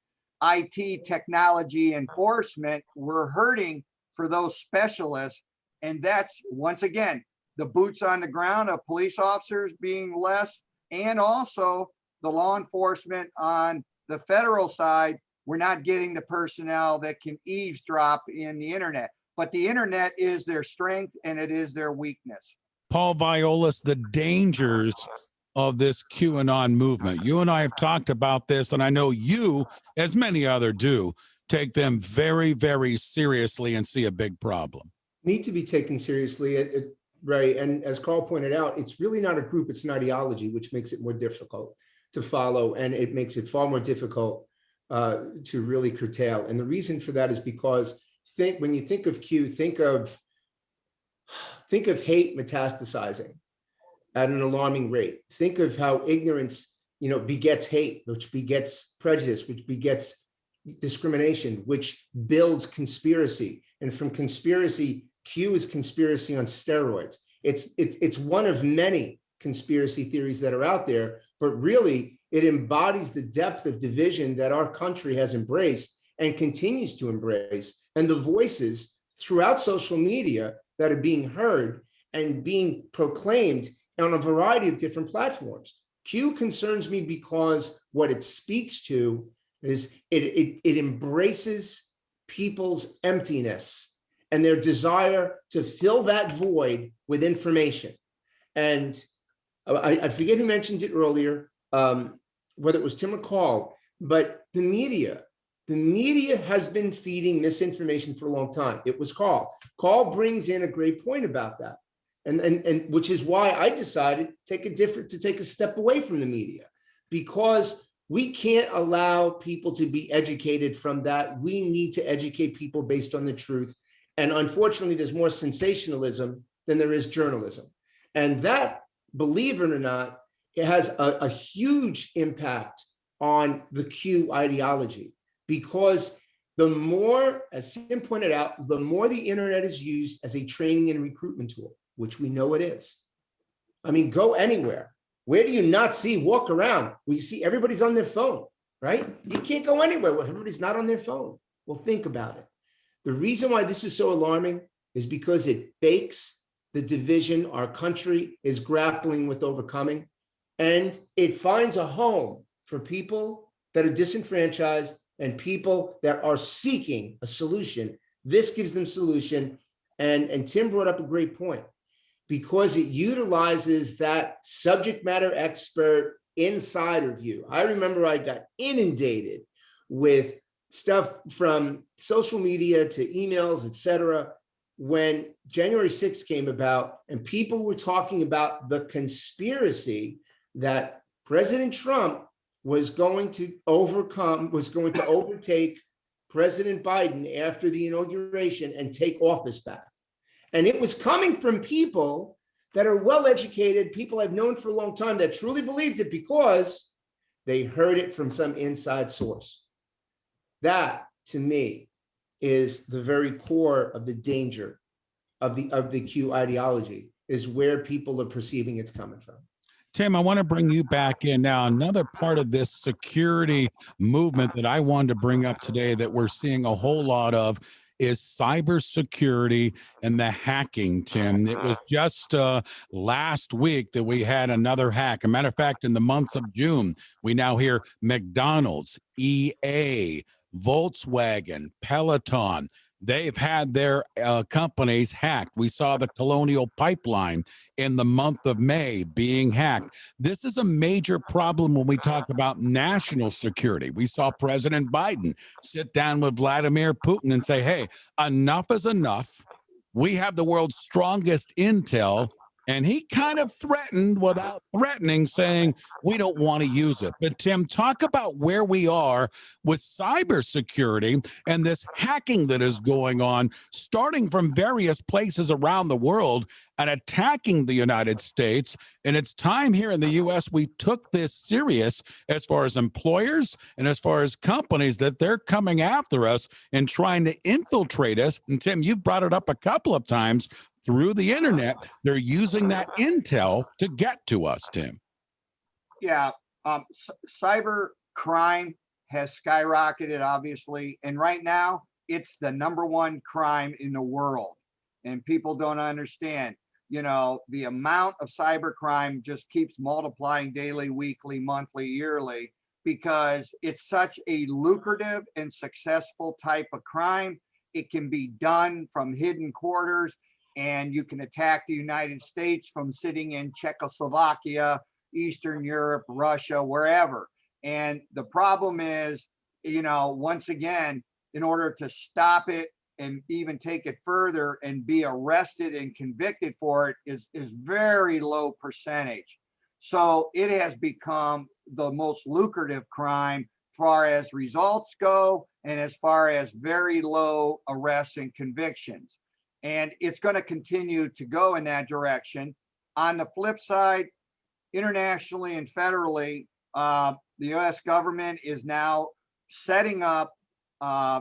IT technology enforcement, we're hurting for those specialists. And that's, once again, the boots on the ground of police officers being less, and also the law enforcement on the federal side. We're not getting the personnel that can eavesdrop in the internet, but the internet is their strength and it is their weakness. Paul Viollis, the dangers of this QAnon movement. You and I have talked about this, and I know you, as many others do, take them very, very seriously and see a big problem. Need to be taken seriously, right? And as Karl pointed out, it's really not a group, it's an ideology, which makes it more difficult to follow, and it makes it far more difficult to really curtail. And the reason for that is because when you think of Q, think of hate metastasizing at an alarming rate. Think of how ignorance, begets hate, which begets prejudice, which begets discrimination, which builds conspiracy. And from conspiracy, Q is conspiracy on steroids. It's one of many conspiracy theories that are out there, but really it embodies the depth of division that our country has embraced and continues to embrace, and the voices throughout social media that are being heard and being proclaimed on a variety of different platforms. Q concerns me because what it speaks to is it embraces people's emptiness and their desire to fill that void with information. And I forget who mentioned it earlier, whether it was Tim or Karl, but the media has been feeding misinformation for a long time. It was Karl. Karl brings in a great point about that. And which is why I decided to take a step away from the media, because we can't allow people to be educated from that. We need to educate people based on the truth. And unfortunately, there's more sensationalism than there is journalism. And that, believe it or not, it has a huge impact on the Q ideology, because the more, as Tim pointed out, the more the internet is used as a training and recruitment tool, which we know it is. I mean, go anywhere. Where do you not walk around? We see everybody's on their phone, right? You can't go anywhere where everybody's not on their phone. Well, think about it. The reason why this is so alarming is because it bakes the division our country is grappling with overcoming, and it finds a home for people that are disenfranchised and people that are seeking a solution. This gives them solution. And Tim brought up a great point, because it utilizes that subject matter expert insider view. I remember I got inundated with stuff from social media to emails, etc., when January 6th came about, and people were talking about the conspiracy that President Trump was going to overtake President Biden after the inauguration and take office back. And it was coming from people that are well-educated, people I've known for a long time, that truly believed it because they heard it from some inside source. That, to me, is the very core of the danger of the Q ideology, is where people are perceiving it's coming from. Tim, I want to bring you back in now. Another part of this security movement that I wanted to bring up today that we're seeing a whole lot of is cybersecurity and the hacking, Tim. It was just last week that we had another hack. As a matter of fact, in the months of June, we now hear McDonald's, EA, Volkswagen, Peloton. they've had their companies hacked. We saw the Colonial Pipeline in the month of May being hacked. This is a major problem when we talk about national security. We saw President Biden sit down with Vladimir Putin and say, hey, enough is enough. We have the world's strongest intel. And he kind of threatened without threatening, saying, we don't want to use it. But Tim, talk about where we are with cybersecurity and this hacking that is going on, starting from various places around the world and attacking the United States. And it's time here in the U.S. we took this serious as far as employers and as far as companies, that they're coming after us and trying to infiltrate us. And Tim, you've brought it up a couple of times. Through the internet, they're using that intel to get to us, Tim. Yeah, cyber crime has skyrocketed, obviously, and right now it's the #1 crime in the world, and people don't understand. You know, the amount of cyber crime just keeps multiplying daily, weekly, monthly, yearly, because it's such a lucrative and successful type of crime. It can be done from hidden quarters, and you can attack the United States from sitting in Czechoslovakia, Eastern Europe, Russia, wherever. And the problem is, you know, once again, in order to stop it and even take it further and be arrested and convicted for it is very low percentage. So it has become the most lucrative crime as far as results go and as far as very low arrests and convictions. And it's going to continue to go in that direction. On the flip side, internationally and federally, the US government is now setting up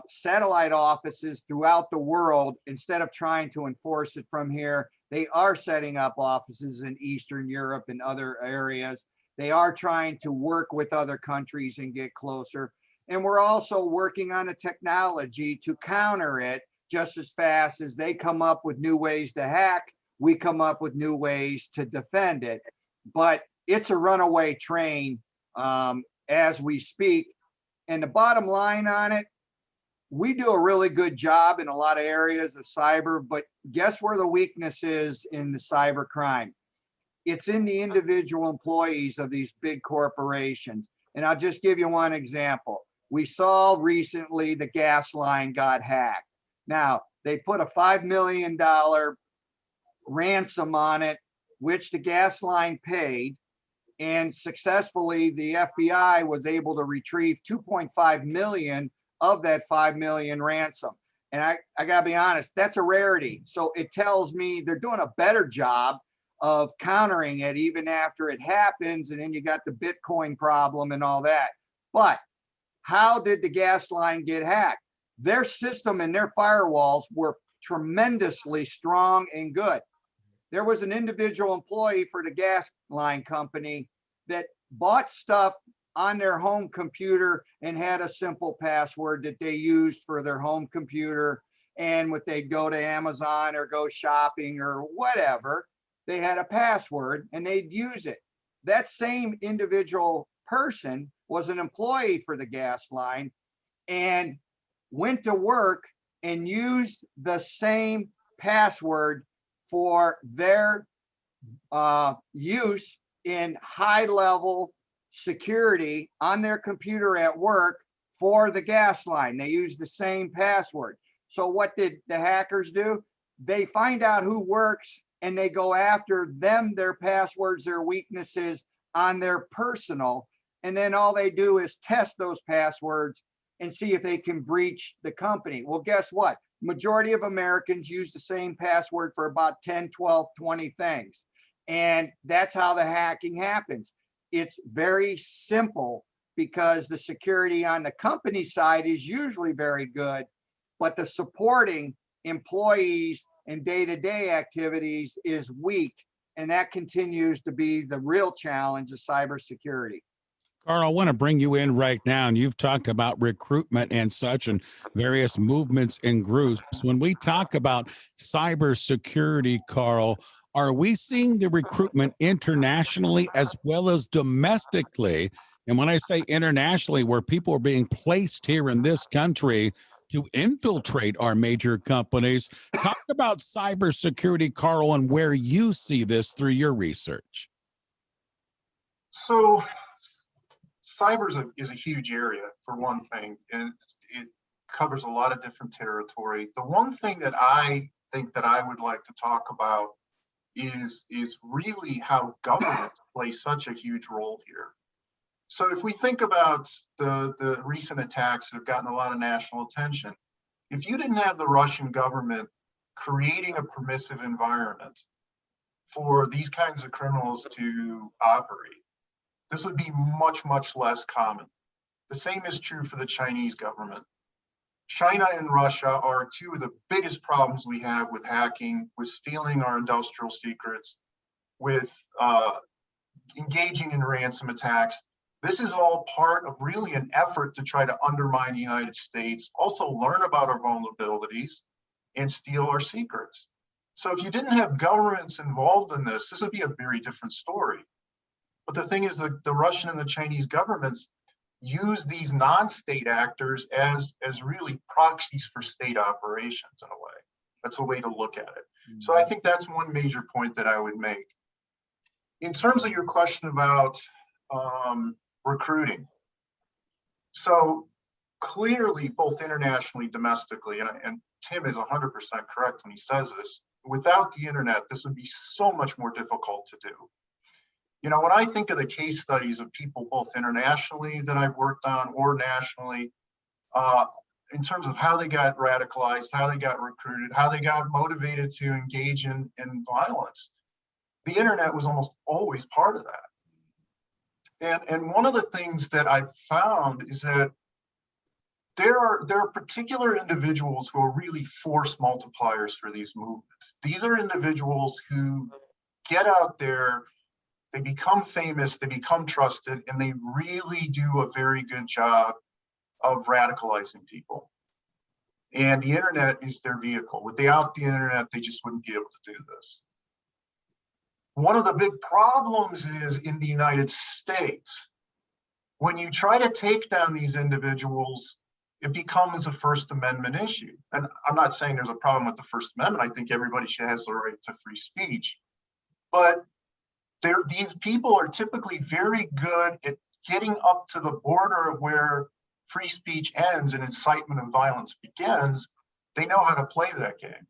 satellite offices throughout the world. Instead of trying to enforce it from here, they are setting up offices in Eastern Europe and other areas. They are trying to work with other countries and get closer. And we're also working on a technology to counter it. Just as fast as they come up with new ways to hack, we come up with new ways to defend it. But it's a runaway train as we speak. And the bottom line on it, we do a really good job in a lot of areas of cyber, but guess where the weakness is in the cyber crime? It's in the individual employees of these big corporations. And I'll just give you one example. We saw recently the gas line got hacked. Now, they put a $5 million ransom on it, which the gas line paid, and successfully the FBI was able to retrieve 2.5 million of that 5 million ransom. And I gotta be honest, that's a rarity. So it tells me they're doing a better job of countering it even after it happens, and then you got the Bitcoin problem and all that. But how did the gas line get hacked? Their system and their firewalls were tremendously strong and good. There was an individual employee for the gas line company that bought stuff on their home computer and had a simple password that they used for their home computer. And when they'd go to Amazon or go shopping or whatever, they had a password and they'd use it. That same individual person was an employee for the gas line and went to work and used the same password for their use in high-level security on their computer at work for the gas line. They used the same password. So what did the hackers do? They find out who works and they go after them, their passwords, their weaknesses on their personal. And then all they do is test those passwords and see if they can breach the company. Well, guess what? Majority of Americans use the same password for about 10, 12, 20 things. And that's how the hacking happens. It's very simple because the security on the company side is usually very good, but the supporting employees and day-to-day activities is weak. And that continues to be the real challenge of cybersecurity. Karl, I want to bring you in right now, and you've talked about recruitment and such and various movements and groups. When we talk about cybersecurity, Karl, are we seeing the recruitment internationally as well as domestically? And when I say internationally, where people are being placed here in this country to infiltrate our major companies. Talk about cybersecurity, Karl, and where you see this through your research. So cyber is a huge area, for one thing, and it covers a lot of different territory. The one thing that I think that I would like to talk about is really how governments play such a huge role here. So if we think about the recent attacks that have gotten a lot of national attention, if you didn't have the Russian government creating a permissive environment for these kinds of criminals to operate, this would be much, much less common. The same is true for the Chinese government. China and Russia are two of the biggest problems we have with hacking, with stealing our industrial secrets, with engaging in ransom attacks. This is all part of really an effort to try to undermine the United States, also learn about our vulnerabilities and steal our secrets. So if you didn't have governments involved in this would be a very different story. But the thing is that the Russian and the Chinese governments use these non-state actors as really proxies for state operations in a way. That's a way to look at it. So I think that's one major point that I would make. In terms of your question about recruiting. So clearly, both internationally, domestically, and Tim is 100% correct when he says this, without the internet, this would be so much more difficult to do. You know, when I think of the case studies of people both internationally that I've worked on or nationally, in terms of how they got radicalized, how they got recruited, how they got motivated to engage in violence, the internet was almost always part of that. And one of the things that I've found is that there are particular individuals who are really force multipliers for these movements. These are individuals who get out there, they become famous, they become trusted, and they really do a very good job of radicalizing people. And the internet is their vehicle. Without the internet, they just wouldn't be able to do this. One of the big problems is in the United States, when you try to take down these individuals, it becomes a First Amendment issue. And I'm not saying there's a problem with the First Amendment. I think everybody should have the right to free speech. But these people are typically very good at getting up to the border of where free speech ends and incitement of violence begins. They know how to play that game.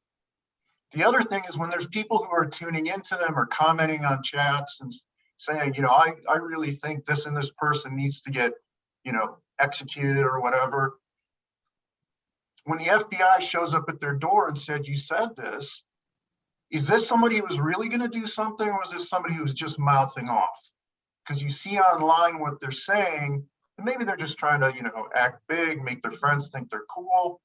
The other thing is when there's people who are tuning into them or commenting on chats and saying, you know, I really think this and this person needs to get, you know, executed or whatever. When the FBI shows up at their door and said, you said this, is this somebody who was really going to do something, or was this somebody who was just mouthing off? Because you see online what they're saying, and maybe they're just trying to, you know, act big, make their friends think they're cool.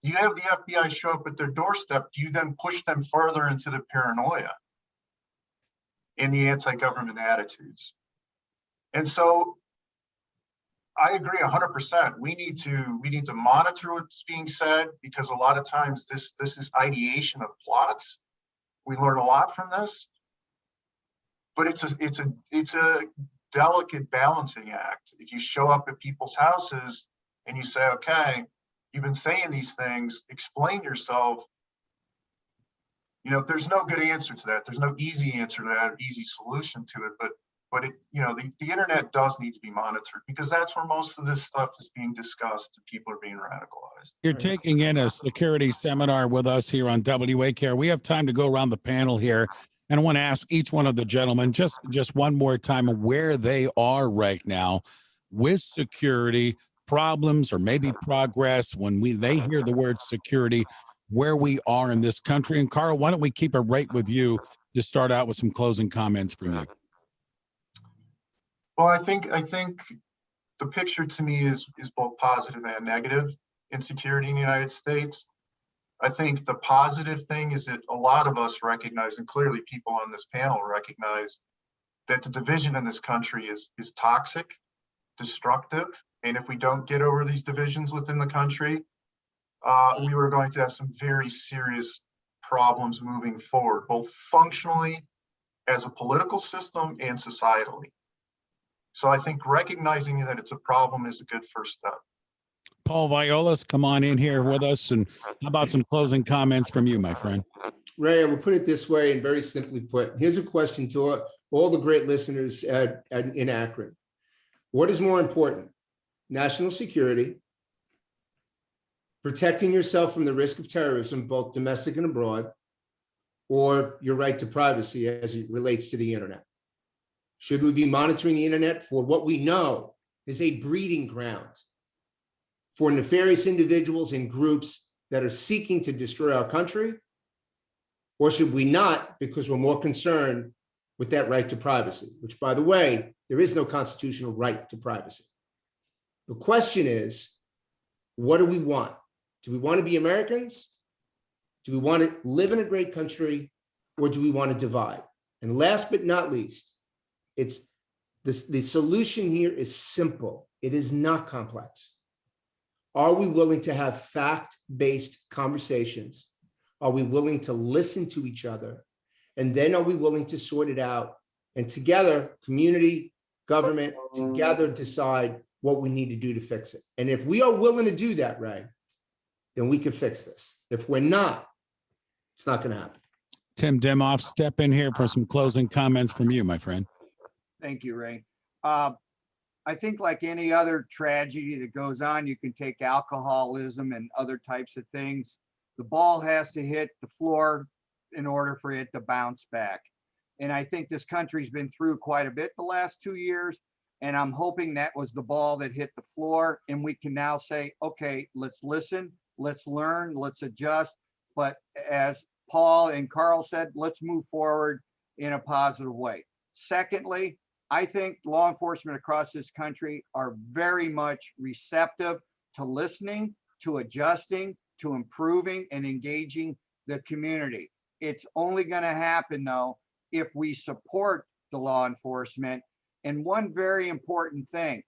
You have the FBI show up at their doorstep. Do you then push them further into the paranoia and the anti-government attitudes? And so I agree 100%. We need to monitor what's being said, because a lot of times this is ideation of plots. We learn a lot from this, but it's a delicate balancing act. If you show up at people's houses and you say, okay, you've been saying these things, explain yourself. You know, there's no good answer to that. There's no easy answer to that, or easy solution to it. But it, you know, the internet does need to be monitored, because that's where most of this stuff is being discussed and people are being radicalized. You're taking in a security seminar with us here on WAKR. We have time to go around the panel here, and I want to ask each one of the gentlemen just one more time where they are right now with security problems or maybe progress when they hear the word security, where we are in this country. And Karl, why don't we keep it right with you to start out with some closing comments from you? Well, I think the picture to me is both positive and negative in security in the United States. I think the positive thing is that a lot of us recognize, and clearly people on this panel recognize, that the division in this country is toxic, destructive. And if we don't get over these divisions within the country, we were going to have some very serious problems moving forward, both functionally as a political system and societally. So I think recognizing that it's a problem is a good first step. Paul Viollis, come on in here with us. And how about some closing comments from you, my friend? Ray, I will put it this way and very simply put, here's a question to all the great listeners in Akron. What is more important? National security, protecting yourself from the risk of terrorism, both domestic and abroad, or your right to privacy as it relates to the internet? Should we be monitoring the internet for what we know is a breeding ground for nefarious individuals and groups that are seeking to destroy our country? Or should we not, because we're more concerned with that right to privacy, which, by the way, there is no constitutional right to privacy. The question is, what do we want? Do we want to be Americans? Do we want to live in a great country, or do we want to divide? And last but not least, it's this, the solution here is simple. It is not complex. Are we willing to have fact-based conversations? Are we willing to listen to each other? And then are we willing to sort it out? And together, community, government, together decide what we need to do to fix it. And if we are willing to do that, Ray, then we can fix this. If we're not, it's not going to happen. Tim Dimoff, step in here for some closing comments from you, my friend. Thank you, Ray. I think like any other tragedy that goes on, you can take alcoholism and other types of things. The ball has to hit the floor in order for it to bounce back. And I think this country's been through quite a bit the last 2 years. And I'm hoping that was the ball that hit the floor. And we can now say, okay, let's listen, let's learn, let's adjust. But as Paul and Karl said, let's move forward in a positive way. Secondly, I think law enforcement across this country are very much receptive to listening, to adjusting, to improving and engaging the community. It's only going to happen, though, if we support the law enforcement. And one very important thing,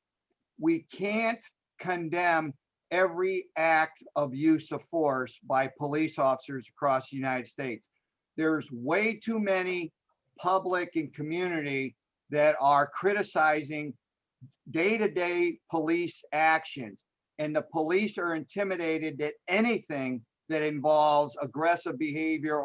we can't condemn every act of use of force by police officers across the United States. There's way too many public and community that are criticizing day-to-day police actions. And the police are intimidated that anything that involves aggressive behavior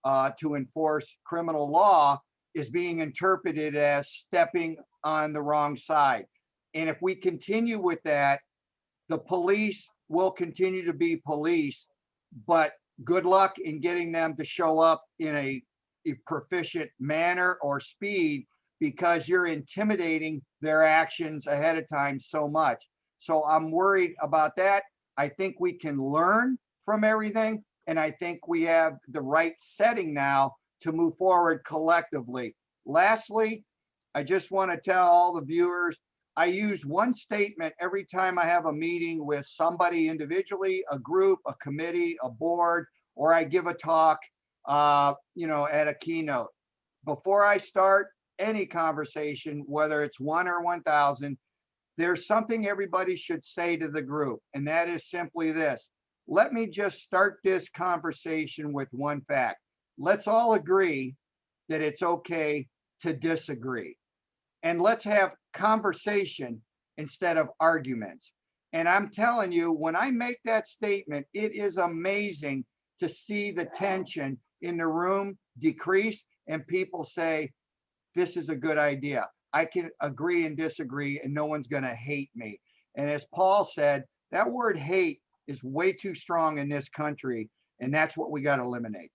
to enforce criminal law is being interpreted as stepping on the wrong side. And if we continue with that, the police will continue to be police, but good luck in getting them to show up in a proficient manner or speed, because you're intimidating their actions ahead of time so much. So I'm worried about that. I think we can learn from everything. And I think we have the right setting now to move forward collectively. Lastly, I just want to tell all the viewers, I use one statement every time I have a meeting with somebody individually, a group, a committee, a board, or I give a talk, at a keynote. Before I start any conversation, whether it's 1 or 1,000, there's something everybody should say to the group. And that is simply this: let me just start this conversation with one fact. Let's all agree that it's okay to disagree. And let's have conversation instead of arguments. And I'm telling you, when I make that statement, it is amazing to see the tension in the room decrease and people say, this is a good idea. I can agree and disagree and no one's going to hate me. And as Paul said, that word hate is way too strong in this country. And that's what we got to eliminate.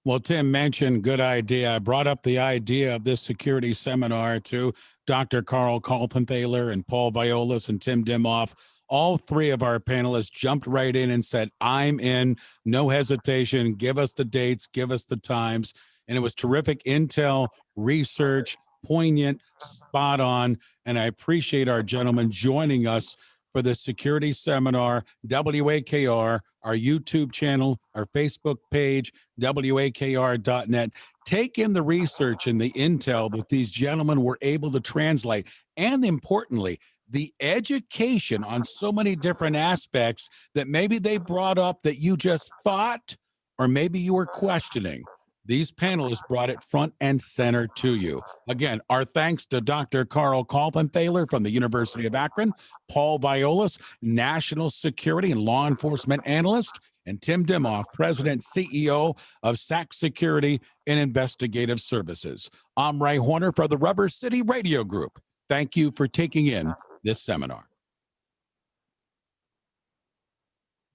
Well, Tim mentioned good idea. I brought up the idea of this security seminar to Dr. Karl Kaltenthaler and Paul Viollis and Tim Dimoff. All three of our panelists jumped right in and said, I'm in, no hesitation. Give us the dates, give us the times. And it was terrific intel, research, poignant, spot on. And I appreciate our gentlemen joining us for the security seminar, WAKR, our YouTube channel, our Facebook page, WAKR.net. Take in the research and the intel that these gentlemen were able to translate. And importantly, the education on so many different aspects that maybe they brought up that you just thought, or maybe you were questioning. These panelists brought it front and center to you. Again, our thanks to Dr. Karl Kaltenthaler from the University of Akron, Paul Viollis, National Security and Law Enforcement Analyst, and Tim Dimoff, President, CEO of SACS Security and Investigative Services. I'm Ray Horner for the Rubber City Radio Group. Thank you for taking in this seminar.